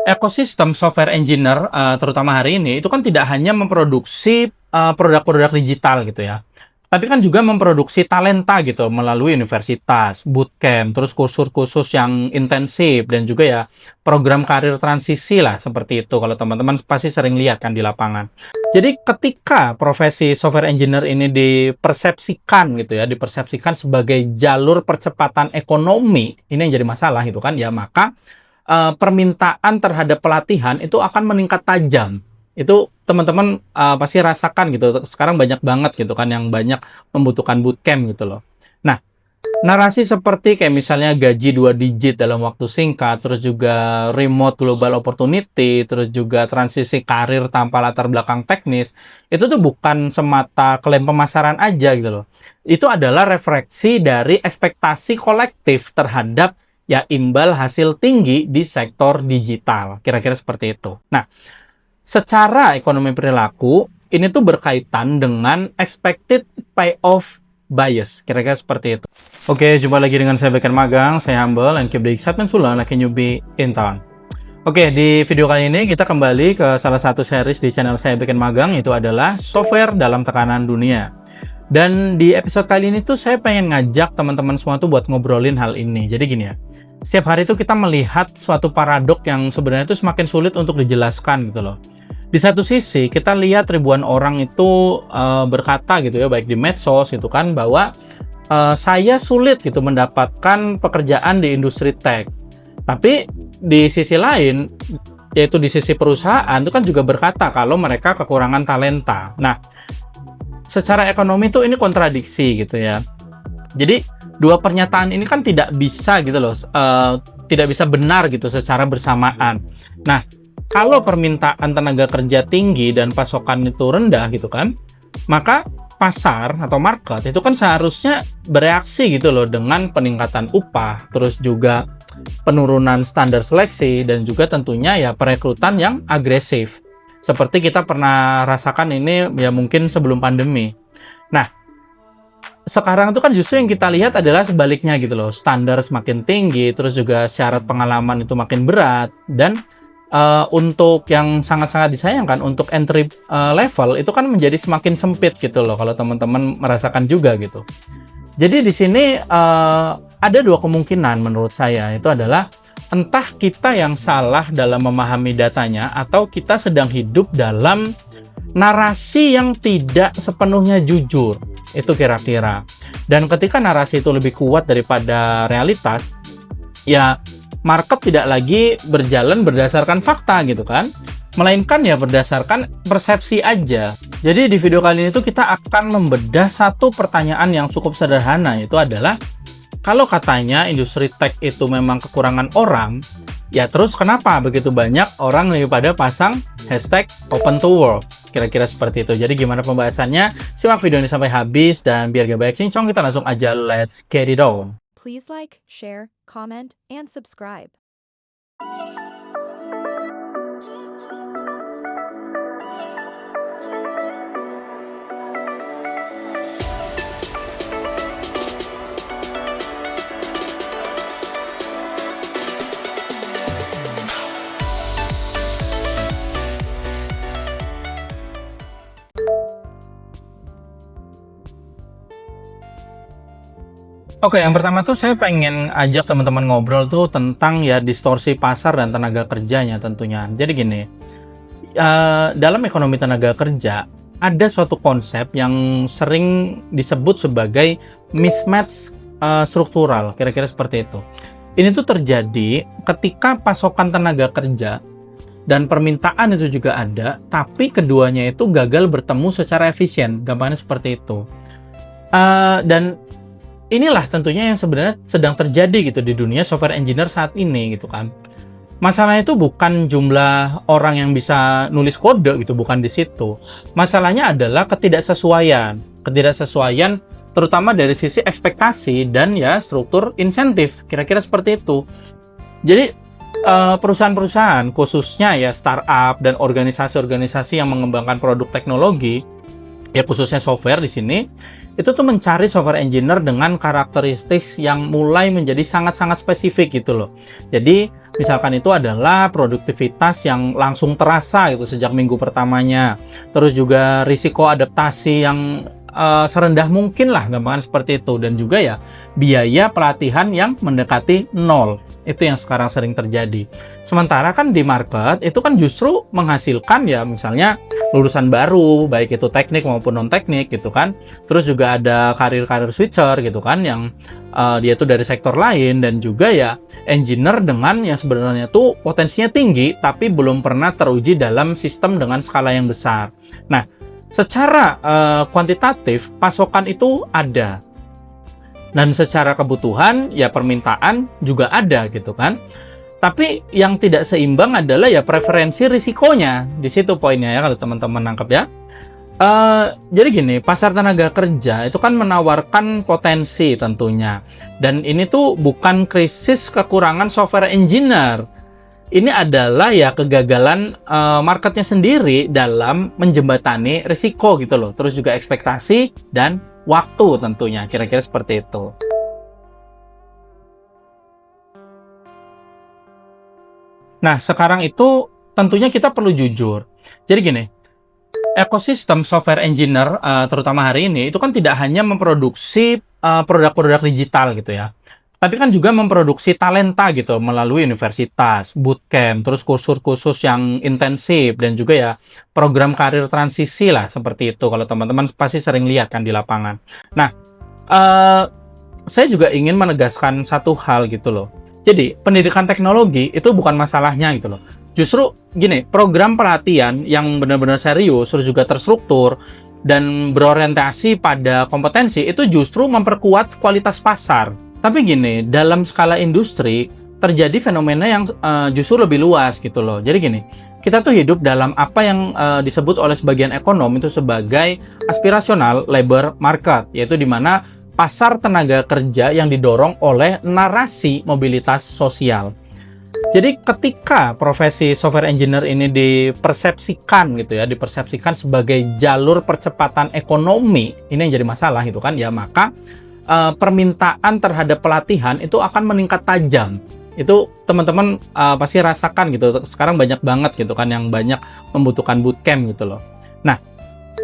Ekosistem software engineer, terutama hari ini, itu kan tidak hanya memproduksi, produk-produk digital gitu ya, tapi kan juga memproduksi talenta gitu melalui universitas, bootcamp, terus kursus-kursus yang intensif dan juga ya program karir transisi lah seperti itu kalau teman-teman pasti sering lihat kan di lapangan. Jadi ketika profesi software engineer ini dipersepsikan gitu ya, dipersepsikan sebagai jalur percepatan ekonomi, ini yang jadi masalah gitu kan ya, maka permintaan terhadap pelatihan itu akan meningkat tajam. Itu teman-teman, pasti rasakan gitu, sekarang banyak banget gitu kan yang banyak membutuhkan bootcamp gitu loh. Nah, narasi seperti kayak misalnya gaji 2 digit dalam waktu singkat, terus juga remote global opportunity, terus juga transisi karir tanpa latar belakang teknis, itu tuh bukan semata klaim pemasaran aja gitu loh. Itu adalah refleksi dari ekspektasi kolektif terhadap ya imbal hasil tinggi di sektor digital, kira-kira seperti itu. Nah, secara ekonomi perilaku, ini tuh berkaitan dengan expected payoff bias, kira-kira seperti itu. Oke, jumpa lagi dengan saya Beken Magang, saya Humble, and keep the excitement Sula, like a newbie in town. Oke, di video kali ini kita kembali ke salah satu series di channel saya Beken Magang, itu adalah software dalam tekanan dunia. Dan di episode kali ini tuh saya pengen ngajak teman-teman semua tuh buat ngobrolin hal ini. Jadi gini ya, setiap hari tuh kita melihat suatu paradok yang sebenarnya tuh semakin sulit untuk dijelaskan gitu loh. Di satu sisi kita lihat ribuan orang itu berkata gitu ya, baik di medsos itu kan, bahwa saya sulit gitu mendapatkan pekerjaan di industri tech. Tapi di sisi lain, yaitu di sisi perusahaan itu kan juga berkata kalau mereka kekurangan talenta. Nah, secara ekonomi tuh ini kontradiksi gitu ya. Jadi dua pernyataan ini kan tidak bisa gitu loh, tidak bisa benar gitu secara bersamaan. Nah, kalau permintaan tenaga kerja tinggi dan pasokan itu rendah gitu kan, maka pasar atau market itu kan seharusnya bereaksi gitu loh dengan peningkatan upah, terus juga penurunan standar seleksi dan juga tentunya ya perekrutan yang agresif. Seperti kita pernah rasakan ini ya mungkin sebelum pandemi. Nah, sekarang itu kan justru yang kita lihat adalah sebaliknya gitu loh. Standar semakin tinggi, terus juga syarat pengalaman itu makin berat. Dan untuk yang sangat-sangat disayangkan, untuk entry level itu kan menjadi semakin sempit gitu loh. Kalau teman-teman merasakan juga gitu. Jadi di sini ada dua kemungkinan menurut saya. Itu adalah entah kita yang salah dalam memahami datanya atau kita sedang hidup dalam narasi yang tidak sepenuhnya jujur. Itu kira-kira. Dan ketika narasi itu lebih kuat daripada realitas, ya market tidak lagi berjalan berdasarkan fakta gitu kan, melainkan ya berdasarkan persepsi aja. Jadi di video kali ini tuh kita akan membedah satu pertanyaan yang cukup sederhana, itu adalah kalau katanya industri tech itu memang kekurangan orang, ya terus kenapa begitu banyak orang lebih pada pasang hashtag open to work? Kira-kira seperti itu. Jadi gimana pembahasannya? Simak video ini sampai habis dan biar gak banyak cincong, kita langsung aja let's get it on. Please like, share, comment, and subscribe. Oke, yang pertama tuh saya pengen ajak teman-teman ngobrol tuh tentang ya distorsi pasar dan tenaga kerjanya tentunya. Jadi gini, dalam ekonomi tenaga kerja ada suatu konsep yang sering disebut sebagai mismatch struktural, kira-kira seperti itu. Ini tuh terjadi ketika pasokan tenaga kerja dan permintaan itu juga ada, tapi keduanya itu gagal bertemu secara efisien, gampangnya seperti itu. Dan inilah tentunya yang sebenarnya sedang terjadi gitu di dunia software engineer saat ini gitu kan. Masalahnya itu bukan jumlah orang yang bisa nulis kode gitu, bukan di situ. Masalahnya adalah ketidaksesuaian terutama dari sisi ekspektasi dan ya struktur insentif, kira-kira seperti itu. Jadi perusahaan-perusahaan khususnya ya startup dan organisasi-organisasi yang mengembangkan produk teknologi ya khususnya software di sini, itu tuh mencari software engineer dengan karakteristik yang mulai menjadi sangat-sangat spesifik gitu loh. Jadi misalkan itu adalah produktivitas yang langsung terasa gitu sejak minggu pertamanya, terus juga risiko adaptasi yang serendah mungkin lah, gampangan seperti itu, dan juga ya biaya pelatihan yang mendekati nol. Itu yang sekarang sering terjadi. Sementara kan di market itu kan justru menghasilkan ya misalnya lulusan baru, baik itu teknik maupun non teknik gitu kan. Terus juga ada karir-karir switcher gitu kan yang dia tuh dari sektor lain, dan juga ya engineer dengan yang sebenarnya tuh potensinya tinggi tapi belum pernah teruji dalam sistem dengan skala yang besar. Nah, secara kuantitatif pasokan itu ada, dan secara kebutuhan ya permintaan juga ada gitu kan. Tapi yang tidak seimbang adalah ya preferensi risikonya. Di situ poinnya ya kalau teman-teman nangkep ya. Jadi gini, pasar tenaga kerja itu kan menawarkan potensi tentunya. Dan ini tuh bukan krisis kekurangan software engineer. Ini adalah ya kegagalan marketnya sendiri dalam menjembatani risiko gitu loh. Terus juga ekspektasi dan waktu tentunya. Kira-kira seperti itu. Nah, sekarang itu tentunya kita perlu jujur. Jadi gini, ekosistem software engineer, terutama hari ini, itu kan tidak hanya memproduksi produk-produk digital gitu ya. Tapi kan juga memproduksi talenta gitu melalui universitas, bootcamp, terus kursus-kursus yang intensif, dan juga ya program karir transisi lah seperti itu. Kalau teman-teman pasti sering lihat kan di lapangan. Nah, saya juga ingin menegaskan satu hal gitu loh. Jadi, pendidikan teknologi itu bukan masalahnya gitu loh. Justru gini, program pelatihan yang benar-benar serius, terus juga terstruktur, dan berorientasi pada kompetensi, itu justru memperkuat kualitas pasar. Tapi gini, dalam skala industri, terjadi fenomena yang justru lebih luas gitu loh. Jadi gini, kita tuh hidup dalam apa yang disebut oleh sebagian ekonom itu sebagai aspirational labor market, yaitu di mana pasar tenaga kerja yang didorong oleh narasi mobilitas sosial. Jadi ketika profesi software engineer ini dipersepsikan gitu ya, dipersepsikan sebagai jalur percepatan ekonomi, ini yang jadi masalah gitu kan ya, maka permintaan terhadap pelatihan itu akan meningkat tajam. Itu teman-teman pasti rasakan gitu. Sekarang banyak banget gitu kan yang banyak membutuhkan bootcamp gitu loh. Nah,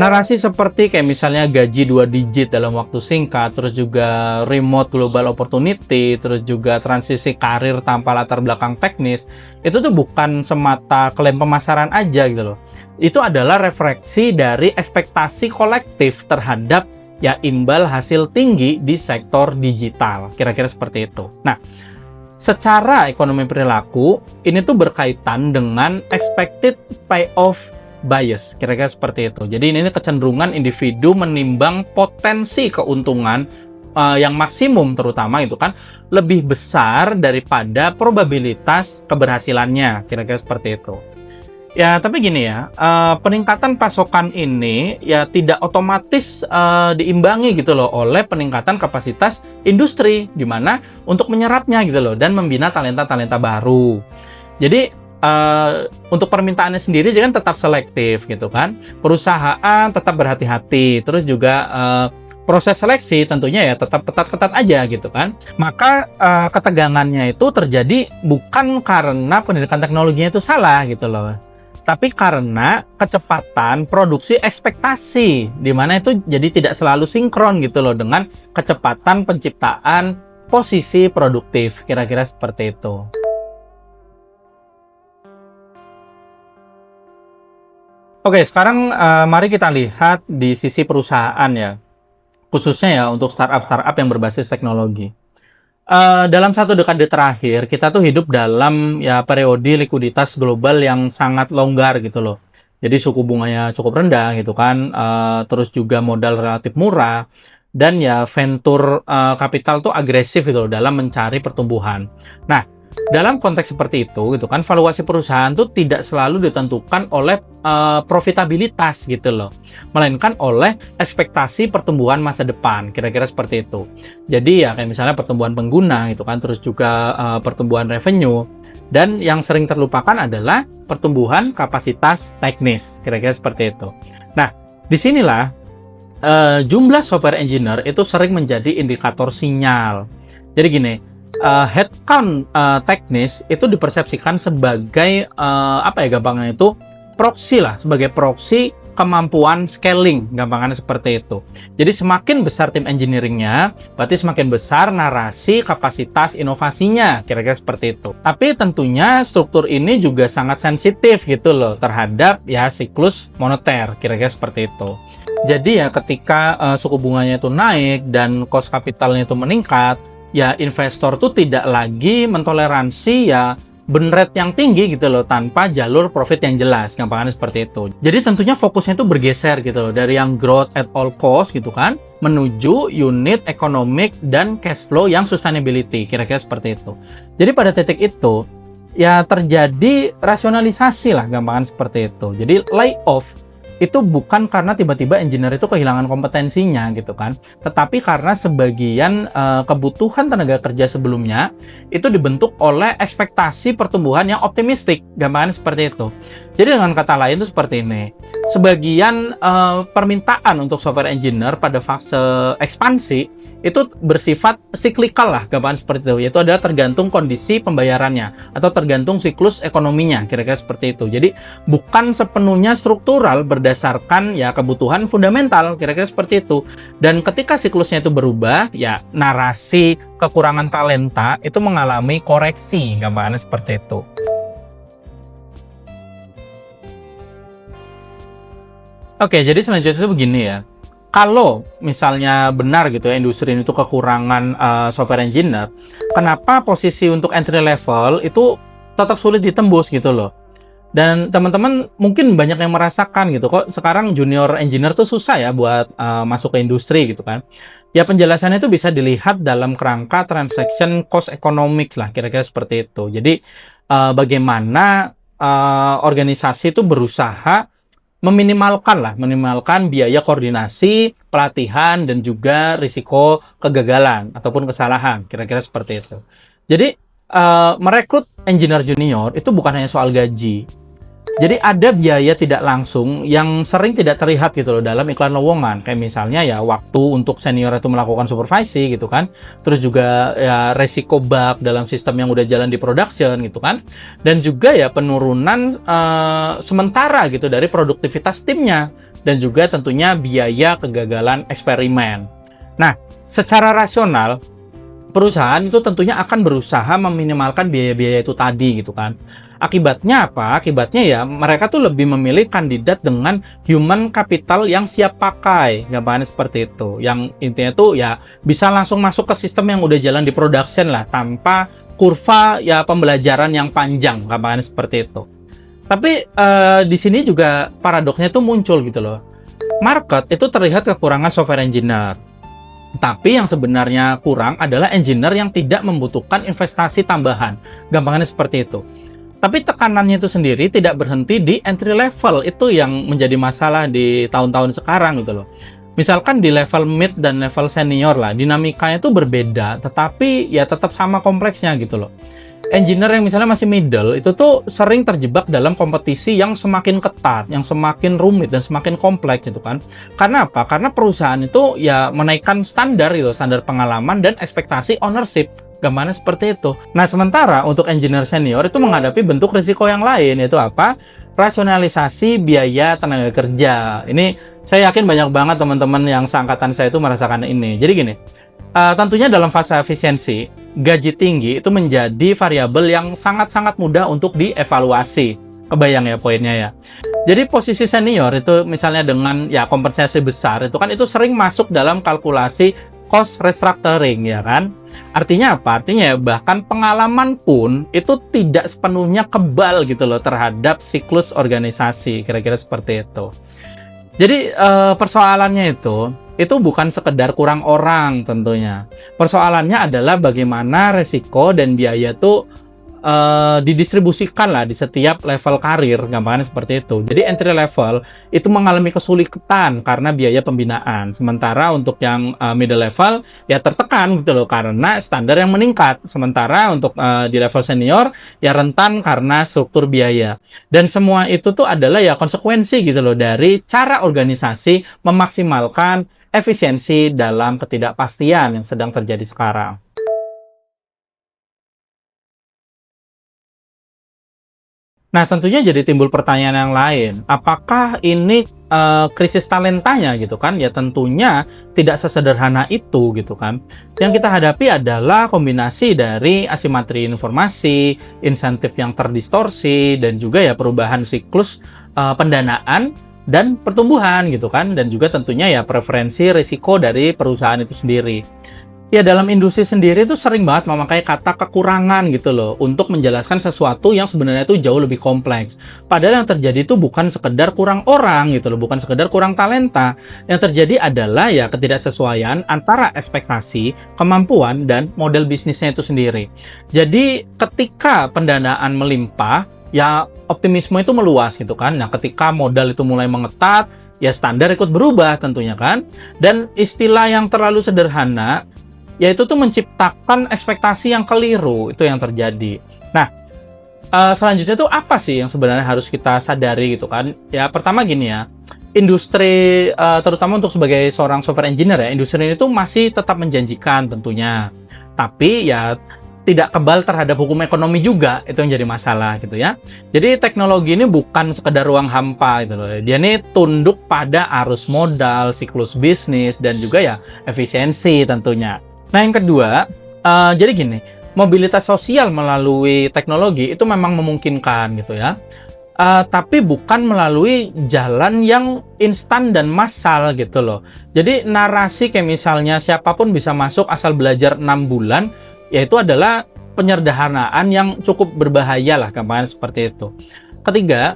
narasi seperti kayak misalnya gaji 2 digit dalam waktu singkat, terus juga remote global opportunity, terus juga transisi karir tanpa latar belakang teknis, itu tuh bukan semata klaim pemasaran aja gitu loh. Itu adalah refleksi dari ekspektasi kolektif terhadap ya imbal hasil tinggi di sektor digital. Kira-kira seperti itu. Nah, secara ekonomi perilaku, ini tuh berkaitan dengan expected payoff bias, kira-kira seperti itu. Jadi ini kecenderungan individu menimbang potensi keuntungan yang maksimum terutama itu kan lebih besar daripada probabilitas keberhasilannya, kira-kira seperti itu. Ya, tapi gini ya, peningkatan pasokan ini ya tidak otomatis diimbangi gitu loh oleh peningkatan kapasitas industri, di mana untuk menyerapnya gitu loh dan membina talenta-talenta baru. Jadi untuk permintaannya sendiri jangan tetap selektif gitu kan. Perusahaan tetap berhati-hati, terus juga proses seleksi tentunya ya tetap ketat-ketat aja gitu kan. Maka ketegangannya itu terjadi bukan karena pendidikan teknologinya itu salah gitu loh, tapi karena kecepatan produksi ekspektasi, di mana itu jadi tidak selalu sinkron gitu loh dengan kecepatan penciptaan posisi produktif, kira-kira seperti itu. Oke, sekarang mari kita lihat di sisi perusahaan ya, khususnya ya untuk startup-startup yang berbasis teknologi. Dalam 1 dekade terakhir, kita tuh hidup dalam ya periode likuiditas global yang sangat longgar gitu loh. Jadi suku bunganya cukup rendah gitu kan, terus juga modal relatif murah, dan ya venture capital tuh agresif gitu loh dalam mencari pertumbuhan. Nah, dalam konteks seperti itu gitu kan, valuasi perusahaan tuh tidak selalu ditentukan oleh profitabilitas gitu loh, melainkan oleh ekspektasi pertumbuhan masa depan, kira-kira seperti itu. Jadi ya kayak misalnya pertumbuhan pengguna gitu kan, terus juga pertumbuhan revenue, dan yang sering terlupakan adalah pertumbuhan kapasitas teknis, kira-kira seperti itu. Nah, disinilah jumlah software engineer itu sering menjadi indikator sinyal. Jadi gini, headcount teknis itu dipersepsikan sebagai apa ya gampangnya itu proxy lah, sebagai proxy kemampuan scaling, gampangannya seperti itu. Jadi semakin besar tim engineeringnya, berarti semakin besar narasi kapasitas inovasinya, kira-kira seperti itu. Tapi tentunya struktur ini juga sangat sensitif gitu loh terhadap ya siklus moneter, kira-kira seperti itu. Jadi ya ketika suku bunganya itu naik dan cost kapitalnya itu meningkat, ya investor tuh tidak lagi mentoleransi ya burn rate yang tinggi gitu loh tanpa jalur profit yang jelas, gampangannya seperti itu. Jadi tentunya fokusnya itu bergeser gitu loh dari yang growth at all cost gitu kan menuju unit economic dan cash flow yang sustainability, kira-kira seperti itu. Jadi pada titik itu ya terjadi rasionalisasi lah, gampangan seperti itu. Jadi layoff itu bukan karena tiba-tiba engineer itu kehilangan kompetensinya gitu kan, tetapi karena sebagian kebutuhan tenaga kerja sebelumnya itu dibentuk oleh ekspektasi pertumbuhan yang optimistik, gambaran seperti itu. Jadi dengan kata lain itu seperti ini, sebagian permintaan untuk software engineer pada fase ekspansi itu bersifat cyclical lah, gambaran seperti itu, yaitu adalah tergantung kondisi pembayarannya atau tergantung siklus ekonominya, kira-kira seperti itu. Jadi bukan sepenuhnya struktural berdasarkan ya kebutuhan fundamental, kira-kira seperti itu. Dan ketika siklusnya itu berubah, ya narasi kekurangan talenta itu mengalami koreksi, gambarannya seperti itu. Oke, jadi selanjutnya itu begini ya. Kalau misalnya benar gitu ya industri ini tuh kekurangan software engineer, kenapa posisi untuk entry level itu tetap sulit ditembus gitu loh? Dan teman-teman mungkin banyak yang merasakan gitu kok sekarang junior engineer tuh susah ya buat masuk ke industri gitu kan. Ya penjelasannya itu bisa dilihat dalam kerangka transaction cost economics lah, kira-kira seperti itu. Jadi bagaimana organisasi itu berusaha minimalkan biaya koordinasi, pelatihan, dan juga risiko kegagalan ataupun kesalahan, kira-kira seperti itu. Jadi, merekrut engineer junior itu bukan hanya soal gaji. Jadi ada biaya tidak langsung yang sering tidak terlihat gitu loh dalam iklan lowongan. Kayak misalnya ya waktu untuk senior itu melakukan supervisi gitu kan. Terus juga ya resiko bug dalam sistem yang udah jalan di production gitu kan. Dan juga ya penurunan sementara gitu dari produktivitas timnya. Dan juga tentunya biaya kegagalan eksperimen. Nah, secara rasional perusahaan itu tentunya akan berusaha meminimalkan biaya-biaya itu tadi gitu kan. Akibatnya apa? Akibatnya ya mereka tuh lebih memilih kandidat dengan human capital yang siap pakai, gampangannya seperti itu. Yang intinya tuh ya bisa langsung masuk ke sistem yang udah jalan di production lah tanpa kurva ya pembelajaran yang panjang, gampangannya seperti itu. Tapi di sini juga paradoksnya tuh muncul gitu loh. Market itu terlihat kekurangan software engineer. Tapi yang sebenarnya kurang adalah engineer yang tidak membutuhkan investasi tambahan. Gampangannya seperti itu. Tapi tekanannya itu sendiri tidak berhenti di entry level. Itu yang menjadi masalah di tahun-tahun sekarang gitu loh. Misalkan di level mid dan level senior lah, dinamikanya itu berbeda, tetapi ya tetap sama kompleksnya gitu loh. Engineer yang misalnya masih middle, itu tuh sering terjebak dalam kompetisi yang semakin ketat, yang semakin rumit dan semakin kompleks gitu kan. Karena apa? Karena perusahaan itu ya menaikkan standar gitu, standar pengalaman dan ekspektasi ownership. Gambarnya seperti itu. Nah, sementara untuk engineer senior itu menghadapi bentuk risiko yang lain, yaitu apa? Rasionalisasi biaya tenaga kerja. Ini saya yakin banyak banget teman-teman yang seangkatan saya itu merasakan ini. Jadi gini, tentunya dalam fase efisiensi, gaji tinggi itu menjadi variabel yang sangat-sangat mudah untuk dievaluasi. Kebayang ya poinnya ya. Jadi posisi senior itu misalnya dengan ya kompensasi besar itu kan itu sering masuk dalam kalkulasi cost restructuring ya kan. Artinya apa? Artinya ya bahkan pengalaman pun itu tidak sepenuhnya kebal gitu loh terhadap siklus organisasi, kira-kira seperti itu. Jadi persoalannya itu bukan sekedar kurang orang tentunya. Persoalannya adalah bagaimana resiko dan biaya itu didistribusikan lah di setiap level karir, gampangannya seperti itu. Jadi entry level itu mengalami kesulitan karena biaya pembinaan, sementara untuk yang middle level ya tertekan gitu loh karena standar yang meningkat, sementara untuk di level senior ya rentan karena struktur biaya. Dan semua itu tuh adalah ya konsekuensi gitu loh dari cara organisasi memaksimalkan efisiensi dalam ketidakpastian yang sedang terjadi sekarang. Nah, tentunya jadi timbul pertanyaan yang lain. Apakah ini krisis talentanya gitu kan? Ya tentunya tidak sesederhana itu gitu kan. Yang kita hadapi adalah kombinasi dari asimetri informasi, insentif yang terdistorsi, dan juga ya perubahan siklus pendanaan dan pertumbuhan gitu kan. Dan juga tentunya ya preferensi risiko dari perusahaan itu sendiri. Ya, dalam industri sendiri itu sering banget memakai kata kekurangan gitu loh untuk menjelaskan sesuatu yang sebenarnya itu jauh lebih kompleks. Padahal yang terjadi itu bukan sekedar kurang orang gitu loh, bukan sekedar kurang talenta. Yang terjadi adalah ya ketidaksesuaian antara ekspektasi, kemampuan, dan model bisnisnya itu sendiri. Jadi ketika pendanaan melimpah, ya optimisme itu meluas gitu kan. Nah, ketika modal itu mulai mengetat, ya standar ikut berubah tentunya kan. Dan istilah yang terlalu sederhana yaitu tuh menciptakan ekspektasi yang keliru, itu yang terjadi. Nah, selanjutnya tuh apa sih yang sebenarnya harus kita sadari gitu kan? Ya pertama gini ya, industri terutama untuk sebagai seorang software engineer ya, industri ini tuh masih tetap menjanjikan tentunya. Tapi ya tidak kebal terhadap hukum ekonomi juga, itu yang jadi masalah gitu ya. Jadi teknologi ini bukan sekedar ruang hampa gitu loh. Dia ini tunduk pada arus modal, siklus bisnis, dan juga ya efisiensi tentunya. Nah, yang kedua, jadi gini, mobilitas sosial melalui teknologi itu memang memungkinkan gitu ya. Tapi bukan melalui jalan yang instan dan massal gitu loh. Jadi narasi kayak misalnya siapapun bisa masuk asal belajar 6 bulan, yaitu adalah penyederhanaan yang cukup berbahaya lah, gampangan seperti itu. Ketiga,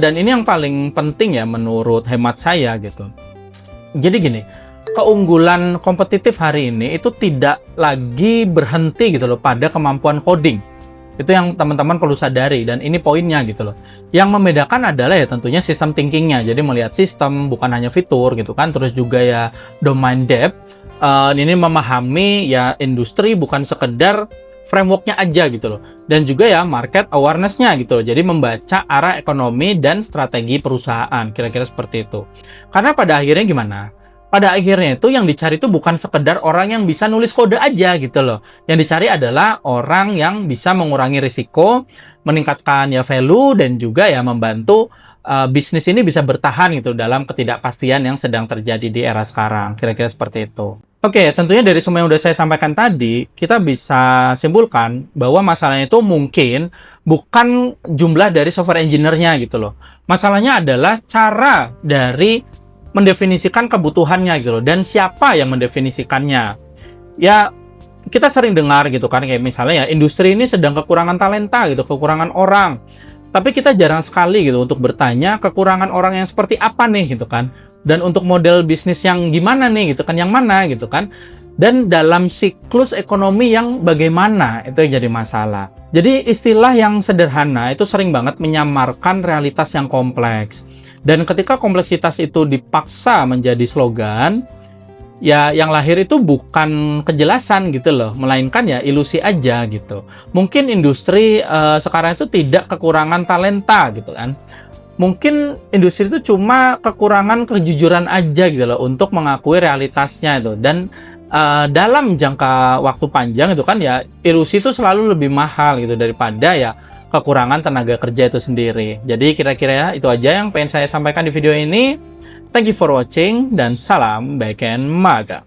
dan ini yang paling penting ya menurut hemat saya gitu. Jadi gini, keunggulan kompetitif hari ini itu tidak lagi berhenti gitu loh pada kemampuan coding. Itu yang teman-teman perlu sadari, dan ini poinnya gitu loh. Yang membedakan adalah ya tentunya sistem thinkingnya. Jadi melihat sistem bukan hanya fitur gitu kan, terus juga ya domain depth. Ini memahami ya industri bukan sekedar frameworknya aja gitu loh, dan juga ya market awareness-nya gitu loh. Jadi membaca arah ekonomi dan strategi perusahaan, kira-kira seperti itu. Karena pada akhirnya gimana? Pada akhirnya itu yang dicari itu bukan sekedar orang yang bisa nulis kode aja gitu loh. Yang dicari adalah orang yang bisa mengurangi risiko, meningkatkan ya value, dan juga ya membantu bisnis ini bisa bertahan gitu dalam ketidakpastian yang sedang terjadi di era sekarang. Kira-kira seperti itu. Oke, tentunya dari semua yang udah saya sampaikan tadi, kita bisa simpulkan bahwa masalahnya itu mungkin bukan jumlah dari software engineer-nya gitu loh. Masalahnya adalah cara dari mendefinisikan kebutuhannya gitu loh, dan siapa yang mendefinisikannya. Ya, kita sering dengar gitu kan, kayak misalnya ya industri ini sedang kekurangan talenta gitu, kekurangan orang. Tapi kita jarang sekali gitu untuk bertanya kekurangan orang yang seperti apa nih gitu kan. Dan untuk model bisnis yang gimana nih gitu kan, yang mana gitu kan. Dan dalam siklus ekonomi yang bagaimana, itu yang jadi masalah. Jadi istilah yang sederhana itu sering banget menyamarkan realitas yang kompleks. Dan ketika kompleksitas itu dipaksa menjadi slogan, ya yang lahir itu bukan kejelasan gitu loh, melainkan ya ilusi aja gitu. Mungkin industri sekarang itu tidak kekurangan talenta gitu kan. Mungkin industri itu cuma kekurangan kejujuran aja gitu loh untuk mengakui realitasnya itu. Dan dalam jangka waktu panjang itu kan ya ilusi itu selalu lebih mahal gitu daripada ya kekurangan tenaga kerja itu sendiri. Jadi kira-kira itu aja yang pengen saya sampaikan di video ini. Thank you for watching, dan salam backend magang.